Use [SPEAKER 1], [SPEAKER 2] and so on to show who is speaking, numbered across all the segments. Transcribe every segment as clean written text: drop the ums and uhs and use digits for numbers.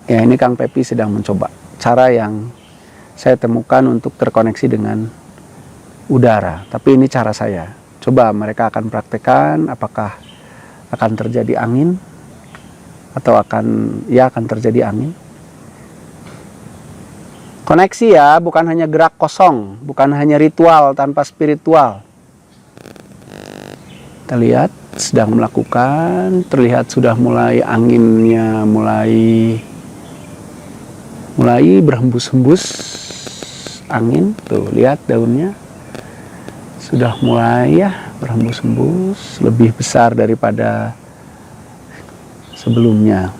[SPEAKER 1] Ya, ini Kang Pepi sedang mencoba cara yang saya temukan untuk terkoneksi dengan udara. Tapi ini cara saya. Coba mereka akan praktekkan apakah akan terjadi angin atau akan terjadi angin. Koneksi ya, bukan hanya gerak kosong, bukan hanya ritual tanpa spiritual. Kita lihat sedang melakukan, terlihat sudah mulai anginnya mulai berhembus-hembus angin. Tuh, lihat daunnya sudah mulai ya berhembus-hembus, lebih besar daripada sebelumnya.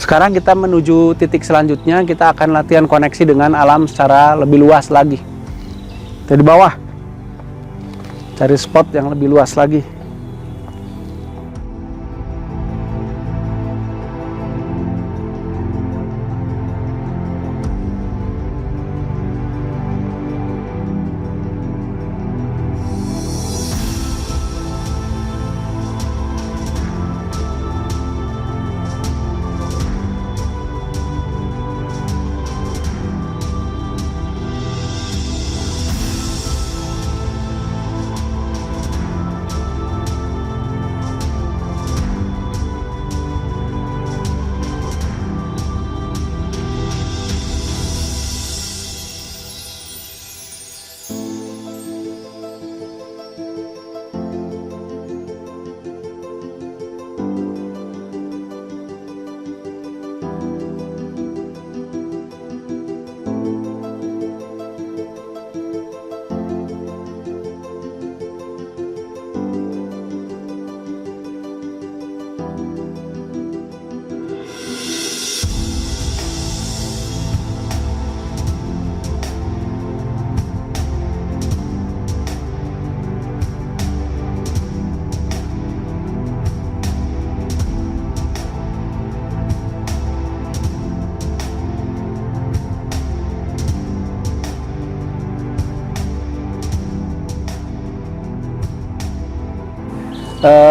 [SPEAKER 1] Sekarang kita menuju titik selanjutnya, kita akan latihan koneksi dengan alam secara lebih luas lagi. Dari bawah, cari spot yang lebih luas lagi.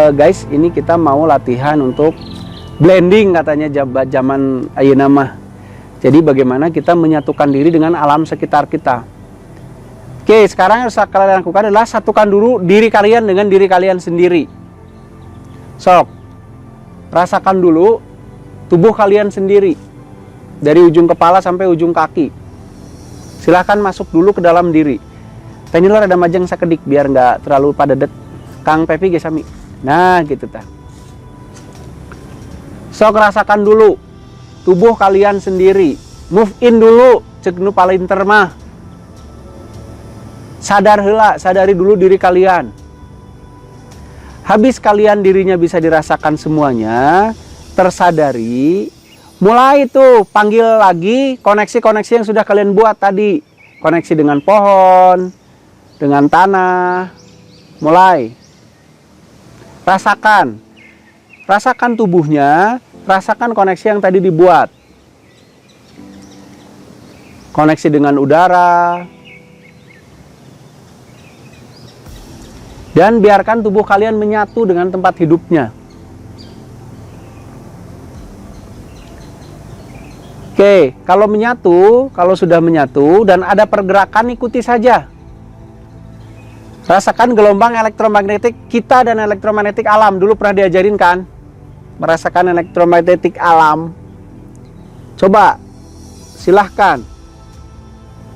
[SPEAKER 1] Guys, ini kita mau latihan untuk blending katanya zaman ayeuna mah. Jadi bagaimana kita menyatukan diri dengan alam sekitar kita. Oke, sekarang yang harus kalian lakukan adalah satukan dulu diri kalian dengan diri kalian sendiri. Sok, rasakan dulu tubuh kalian sendiri dari ujung kepala sampai ujung kaki. Silahkan masuk dulu ke dalam diri. Tanilah ada majeng sakedik biar nggak terlalu padat. Kang Pepi gesami. Nah, gitu ta. Sok rasakan dulu tubuh kalian sendiri. Move in dulu, cek nu palinter mah. Sadar heula, sadari dulu diri kalian. Habis kalian dirinya bisa dirasakan semuanya, tersadari, mulai tuh panggil lagi koneksi-koneksi yang sudah kalian buat tadi. Koneksi dengan pohon, dengan tanah. Mulai. Rasakan tubuhnya, rasakan koneksi yang tadi dibuat. Koneksi dengan udara. Dan biarkan tubuh kalian menyatu dengan tempat hidupnya. Oke, kalau sudah menyatu dan ada pergerakan, ikuti saja. Rasakan gelombang elektromagnetik kita dan elektromagnetik alam. Dulu pernah diajarin kan? Merasakan elektromagnetik alam. Coba, silahkan.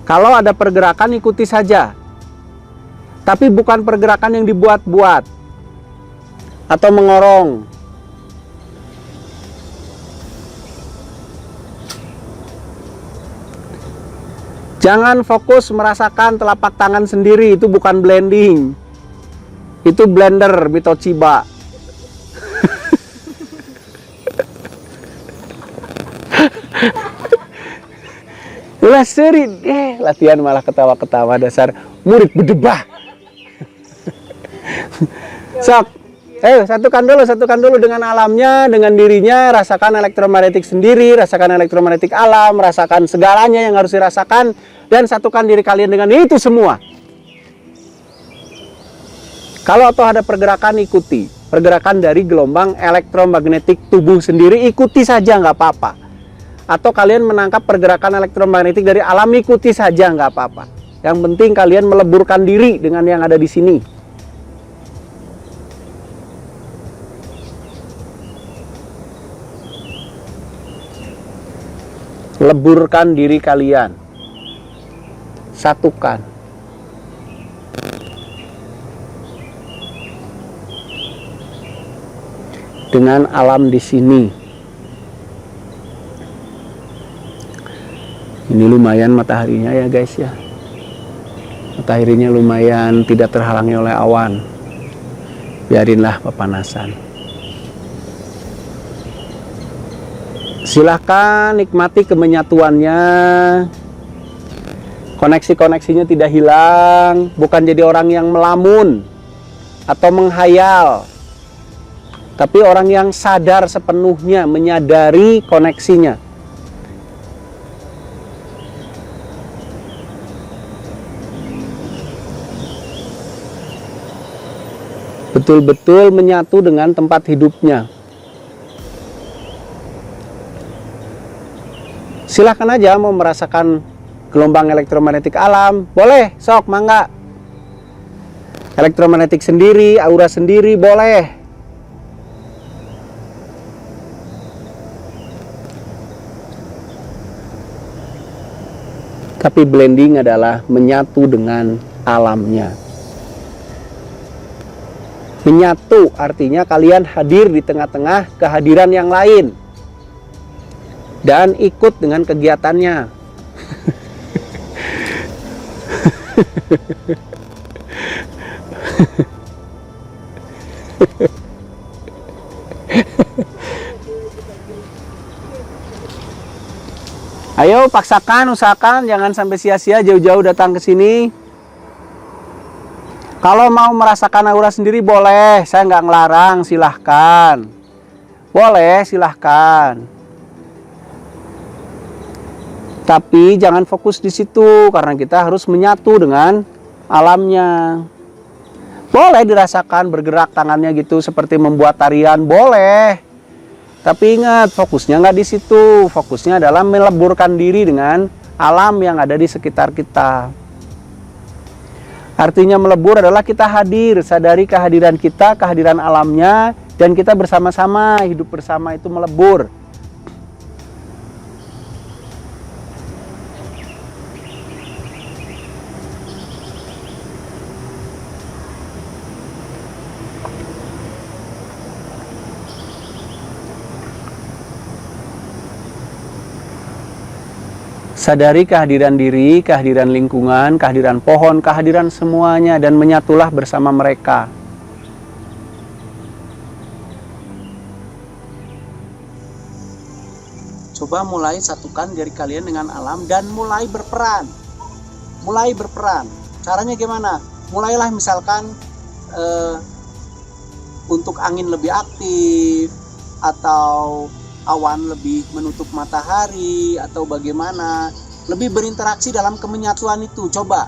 [SPEAKER 1] Kalau ada pergerakan, ikuti saja. Tapi bukan pergerakan yang dibuat-buat atau mengorong. Jangan fokus merasakan telapak tangan sendiri, itu bukan blending. Itu blender Bitoshiba. Seri, latihan malah ketawa-ketawa, dasar murid berdebah. Sok, ayo satukan dulu dengan alamnya, dengan dirinya, rasakan elektromagnetik sendiri, rasakan elektromagnetik alam, rasakan segalanya yang harus dirasakan, dan satukan diri kalian dengan itu semua. Kalau atau ada pergerakan, ikuti. Pergerakan dari gelombang elektromagnetik tubuh sendiri, ikuti saja, nggak apa-apa. Atau kalian menangkap pergerakan elektromagnetik dari alam, ikuti saja, nggak apa-apa. Yang penting kalian meleburkan diri dengan yang ada di sini. Leburkan diri kalian. Satukan. Dengan alam di sini. Ini lumayan mataharinya ya guys ya. Mataharinya lumayan tidak terhalangi oleh awan. Biarinlah pepanasan. Silahkan nikmati kemenyatuannya. Koneksi-koneksinya tidak hilang. Bukan jadi orang yang melamun atau menghayal, tapi orang yang sadar sepenuhnya, menyadari koneksinya. Betul-betul menyatu dengan tempat hidupnya. Silahkan aja mau merasakan gelombang elektromagnetik alam, boleh, sok, mangga. Elektromagnetik sendiri, aura sendiri, boleh. Tapi blending adalah menyatu dengan alamnya. Menyatu artinya kalian hadir di tengah-tengah kehadiran yang lain. Dan ikut dengan kegiatannya. Ayo paksakan, usahakan, jangan sampai sia-sia jauh-jauh datang ke sini. Kalau mau merasakan aura sendiri boleh, saya nggak ngelarang, silahkan. Boleh, silahkan. Tapi jangan fokus di situ, karena kita harus menyatu dengan alamnya. Boleh dirasakan bergerak tangannya gitu, seperti membuat tarian, boleh. Tapi ingat, fokusnya nggak di situ. Fokusnya adalah meleburkan diri dengan alam yang ada di sekitar kita. Artinya melebur adalah kita hadir, sadari kehadiran kita, kehadiran alamnya, dan kita bersama-sama, hidup bersama itu melebur. Sadari kehadiran diri, kehadiran lingkungan, kehadiran pohon, kehadiran semuanya, dan menyatulah bersama mereka. Coba mulai satukan diri kalian dengan alam dan mulai berperan. Mulai berperan. Caranya gimana? Mulailah misalkan untuk angin lebih aktif, atau awan lebih menutup matahari, atau bagaimana, lebih berinteraksi dalam kemenyatuan itu. Coba,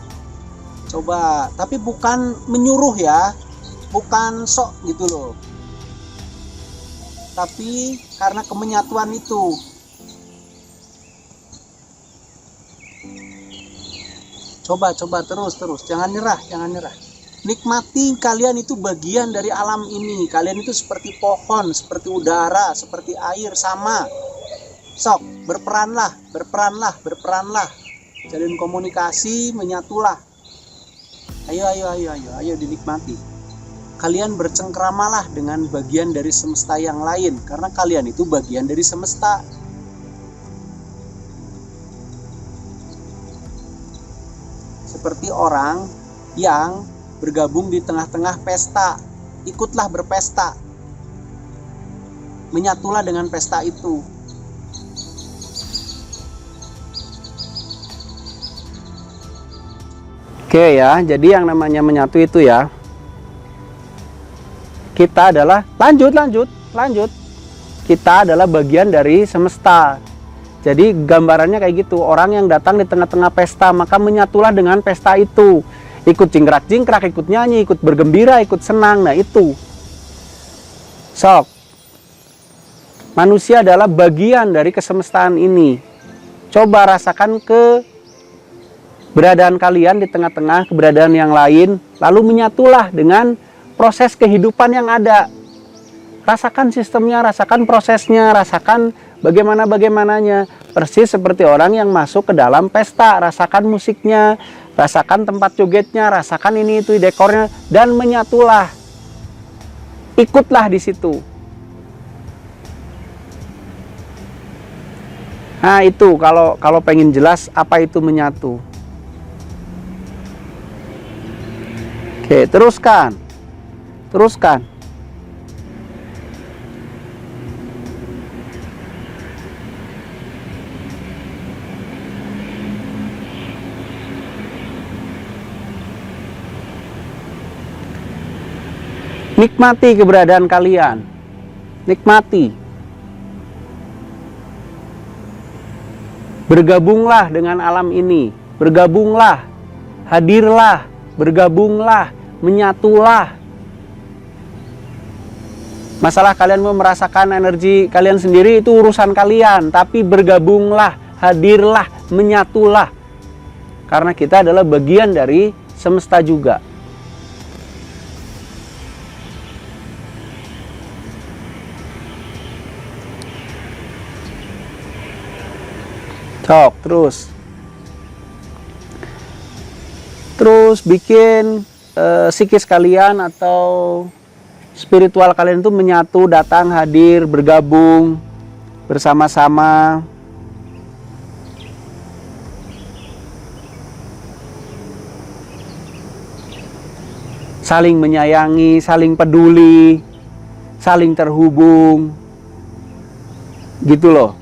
[SPEAKER 1] tapi bukan menyuruh ya, bukan sok gitu loh, tapi karena kemenyatuan itu. Coba terus, jangan nyerah. Nikmati, kalian itu bagian dari alam ini. Kalian itu seperti pohon, seperti udara, seperti air, sama. Sok, berperanlah. Jalin komunikasi, menyatulah. Ayo dinikmati. Kalian bercengkramalah dengan bagian dari semesta yang lain, karena kalian itu bagian dari semesta. Seperti orang yang bergabung di tengah-tengah pesta, ikutlah berpesta, menyatulah dengan pesta itu. Oke ya, jadi yang namanya menyatu itu ya, kita adalah lanjut. Kita adalah bagian dari semesta. Jadi gambarannya kayak gitu, orang yang datang di tengah-tengah pesta, maka menyatulah dengan pesta itu. Ikut jingkrak-jingkrak, ikut nyanyi, ikut bergembira, ikut senang. Nah itu. Sok. Manusia adalah bagian dari kesemestaan ini. Coba rasakan keberadaan kalian di tengah-tengah keberadaan yang lain, lalu menyatulah dengan proses kehidupan yang ada. Rasakan sistemnya, rasakan prosesnya, rasakan bagaimananya. Persis seperti orang yang masuk ke dalam pesta, rasakan musiknya, rasakan tempat jogetnya, rasakan ini itu dekornya, dan menyatulah. Ikutlah di situ. Nah itu kalau pengen jelas apa itu menyatu. Oke, teruskan. Nikmati keberadaan kalian. Nikmati. Bergabunglah dengan alam ini. Bergabunglah. Hadirlah. Bergabunglah. Menyatulah. Masalah kalian mau merasakan energi kalian sendiri itu urusan kalian. Tapi bergabunglah. Hadirlah. Menyatulah. Karena kita adalah bagian dari semesta juga. Sok, terus bikin psikis kalian atau spiritual kalian itu menyatu, datang, hadir, bergabung bersama-sama. Saling menyayangi, saling peduli, saling terhubung. Gitu loh.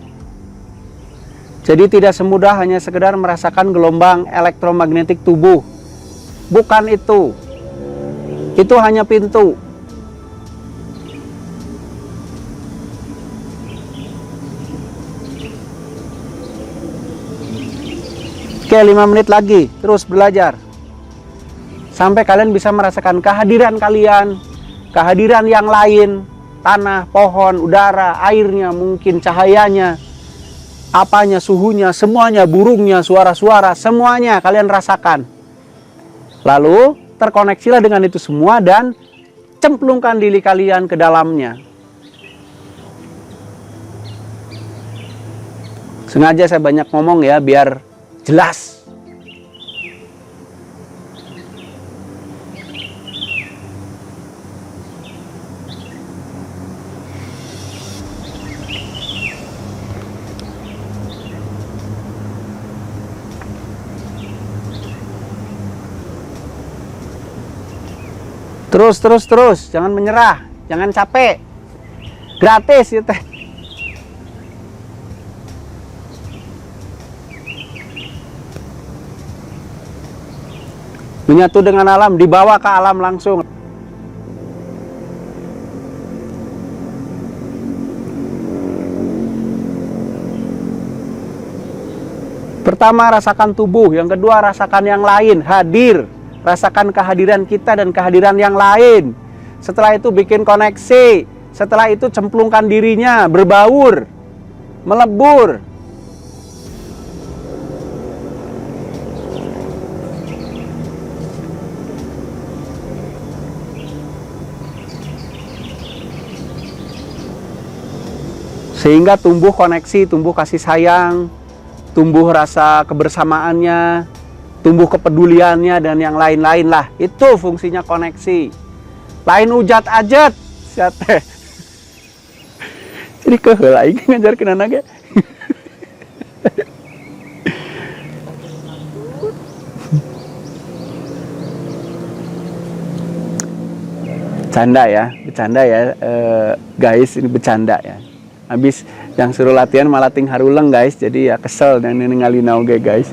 [SPEAKER 1] Jadi tidak semudah hanya sekedar merasakan gelombang elektromagnetik tubuh. Bukan itu. Itu hanya pintu. Oke, 5 menit lagi. Terus belajar. Sampai kalian bisa merasakan kehadiran kalian. Kehadiran yang lain. Tanah, pohon, udara, airnya, mungkin cahayanya. Apanya, suhunya, semuanya, burungnya, suara-suara, semuanya kalian rasakan. Lalu terkoneksilah dengan itu semua dan cemplungkan diri kalian ke dalamnya. Sengaja saya banyak ngomong ya biar jelas. Terus, jangan menyerah, jangan capek, gratis ya teh. Menyatu dengan alam, dibawa ke alam langsung. Pertama rasakan tubuh, yang kedua rasakan yang lain, hadir. Rasakan kehadiran kita dan kehadiran yang lain. Setelah itu bikin koneksi. Setelah itu cemplungkan dirinya, berbaur, melebur. Sehingga tumbuh koneksi, tumbuh kasih sayang, tumbuh rasa kebersamaannya, tumbuh kepeduliannya dan yang lain-lain lah. Itu fungsinya koneksi. Lain ujat-ajat siate. Jadi keheula aing ngajarkeun anaknya. Bercanda ya guys, ini bercanda ya. Habis yang suruh latihan malah ting haruleng guys, jadi ya kesel dan ningali naoge guys.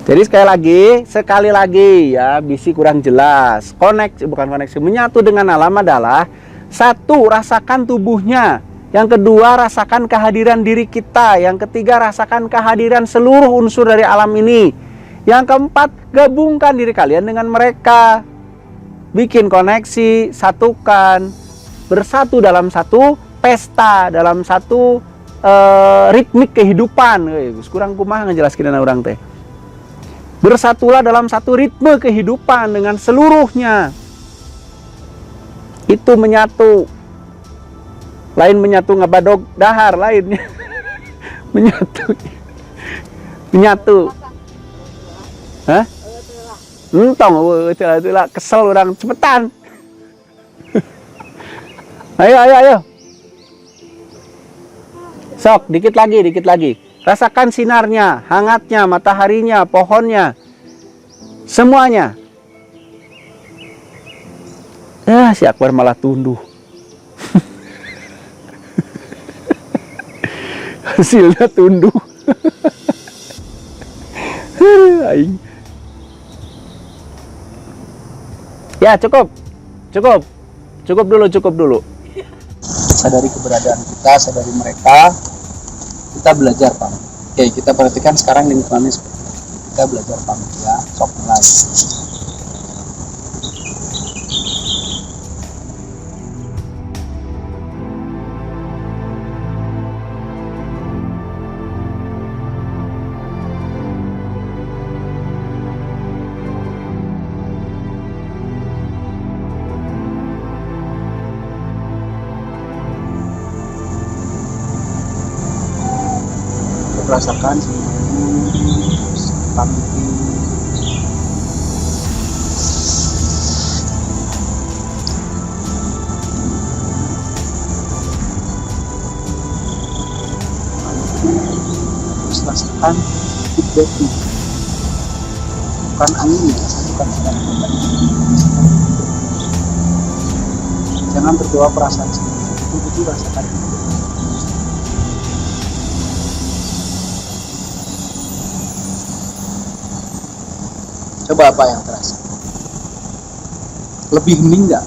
[SPEAKER 1] Jadi sekali lagi ya, bisi kurang jelas. Menyatu dengan alam adalah satu, rasakan tubuhnya. Yang kedua, rasakan kehadiran diri kita. Yang ketiga, rasakan kehadiran seluruh unsur dari alam ini. Yang keempat, gabungkan diri kalian dengan mereka. Bikin koneksi, satukan, bersatu dalam satu pesta, dalam satu ritmik kehidupan. Kurang kumaha ngejelaskeun orang teh. Bersatulah dalam satu ritme kehidupan dengan seluruhnya. Itu menyatu. Lain menyatu ngabadog dahar lainnya. Menyatu. Hah? Entong, itulah kesel orang, cepetan. Ayo. Sok, dikit lagi. Rasakan sinarnya, hangatnya, mataharinya, pohonnya, semuanya. Si Akbar malah tunduh. Hasilnya tunduh. Aing. Ya, cukup dulu. Sadari keberadaan kita, sadari mereka. Kita belajar pamit. Oke, kita perhatikan sekarang lingkungannya seperti itu. Kita belajar pamit ya, sok mulai. Rasakan pamit. Terus rasakan feedbacknya, bukan anginnya, bukan sedang. Jangan terbawa perasaan sendiri, itu rasakan. Coba apa yang terasa? Lebih hening nggak?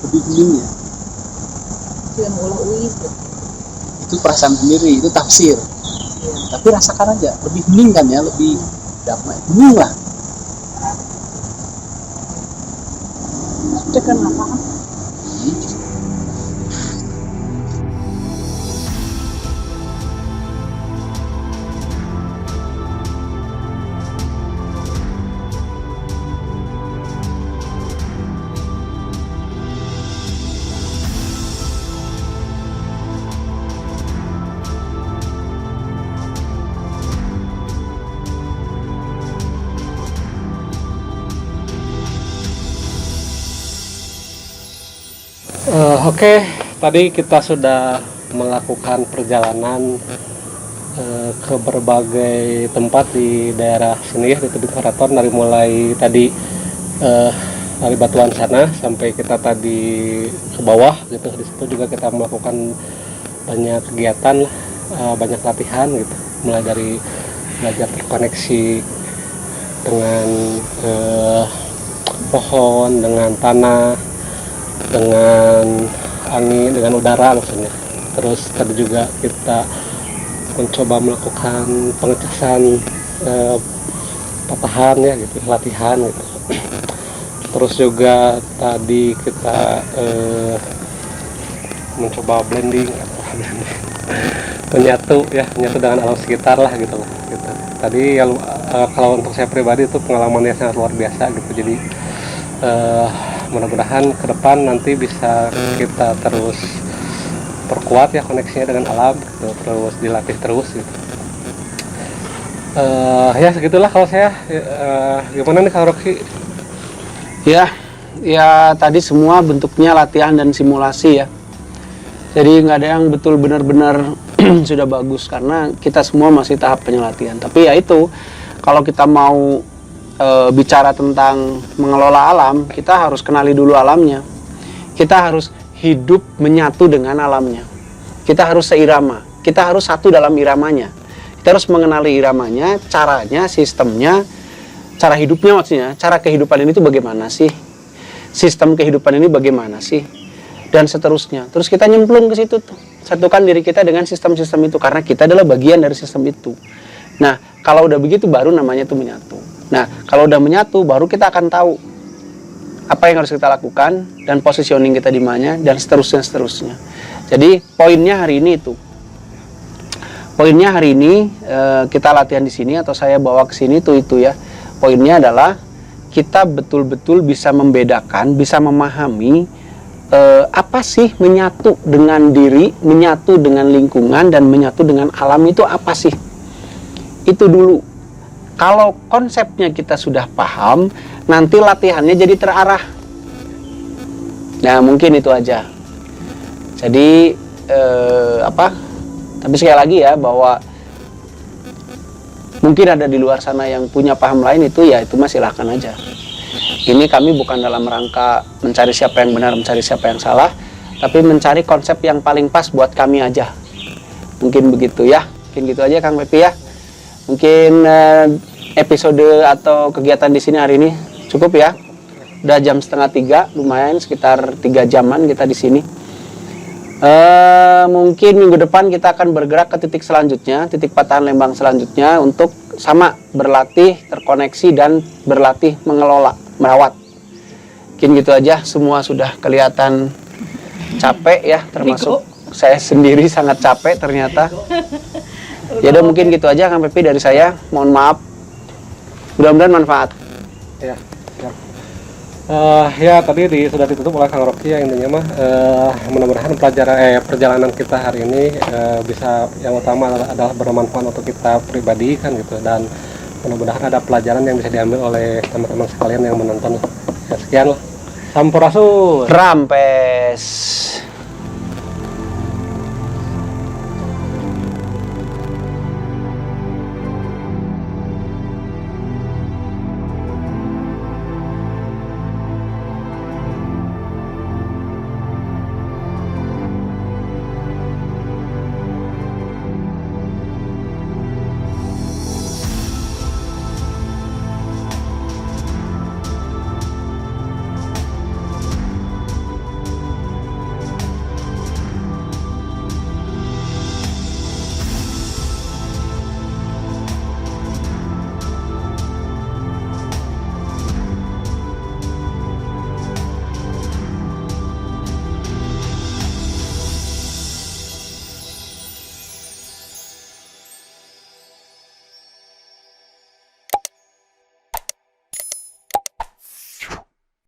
[SPEAKER 1] Lebih hening ya? Itu perasaan sendiri, itu tafsir. Tapi rasakan aja, lebih hening kan ya, lebih damai. Hening lah. Itu kan apa?
[SPEAKER 2] Oke, tadi kita sudah melakukan perjalanan ke berbagai tempat di daerah sini ya, di Tebing Karaton, dari mulai tadi dari Batuan sana sampai kita tadi ke bawah gitu. Di situ juga kita melakukan banyak kegiatan, banyak latihan gitu, mulai dari belajar terkoneksi dengan pohon, dengan tanah, dengan angin, dengan udara maksudnya. Terus tadi juga kita mencoba melakukan pengecasan patahan ya gitu, latihan gitu. Terus juga tadi kita mencoba blending menyatu dengan alam sekitar lah gitu. Tadi kalau untuk saya pribadi itu pengalamannya sangat luar biasa gitu. Jadi mudah-mudahan ke depan nanti bisa kita terus perkuat ya koneksinya dengan alam gitu, terus dilatih terus gitu. Ya segitulah kalau saya. Gimana nih Kak Rocky?
[SPEAKER 1] Ya tadi semua bentuknya latihan dan simulasi ya. Jadi nggak ada yang betul benar-benar sudah bagus, karena kita semua masih tahap penyelatihan. Tapi ya itu, kalau kita mau bicara tentang mengelola alam, kita harus kenali dulu alamnya. Kita harus hidup menyatu dengan alamnya. Kita harus seirama. kita harus satu dalam iramanya. Kita harus mengenali iramanya, caranya, sistemnya, cara hidupnya maksudnya, cara kehidupan ini tuh bagaimana sih? Sistem kehidupan ini bagaimana sih? Dan seterusnya. Terus kita nyemplung ke situ tuh. Satukan diri kita dengan sistem-sistem itu karena kita adalah bagian dari sistem itu. Nah, kalau udah begitu baru namanya itu menyatu. Nah, kalau udah menyatu baru kita akan tahu apa yang harus kita lakukan dan positioning kita di mana dan seterusnya. Jadi poinnya hari ini itu. Poinnya hari ini kita latihan di sini atau saya bawa ke sini itu ya. Poinnya adalah kita betul-betul bisa membedakan, bisa memahami apa sih menyatu dengan diri, menyatu dengan lingkungan dan menyatu dengan alam itu apa sih? Itu dulu. Kalau konsepnya kita sudah paham, nanti latihannya jadi terarah. Nah, mungkin itu aja. Jadi tapi sekali lagi ya bahwa mungkin ada di luar sana yang punya paham lain itu ya itu mah silahkan aja. Ini kami bukan dalam rangka mencari siapa yang benar, mencari siapa yang salah, tapi mencari konsep yang paling pas buat kami aja. Mungkin begitu ya. Mungkin gitu aja Kang Pepi ya. Mungkin episode atau kegiatan di sini hari ini cukup ya. Udah jam 2:30, lumayan sekitar 3 jaman kita di sini. Mungkin minggu depan kita akan bergerak ke titik selanjutnya, titik patahan Lembang selanjutnya untuk sama berlatih, terkoneksi dan berlatih mengelola, merawat. Mungkin gitu aja, semua sudah kelihatan capek ya, termasuk saya sendiri sangat capek ternyata. Ya udah mungkin gitu aja Kang Pepi dari saya, mohon maaf. Mudah-mudahan manfaat.
[SPEAKER 2] Ya, siap. Ya tadi sudah ditutup oleh Kang Rocky ya, intinya mah mudah-mudahan perjalanan kita hari ini bisa yang utama adalah bermanfaat untuk kita pribadi kan gitu, dan mudah-mudahan ada pelajaran yang bisa diambil oleh teman-teman sekalian yang menonton. Ya, sekian lah. Sampurasun.
[SPEAKER 1] Rampes.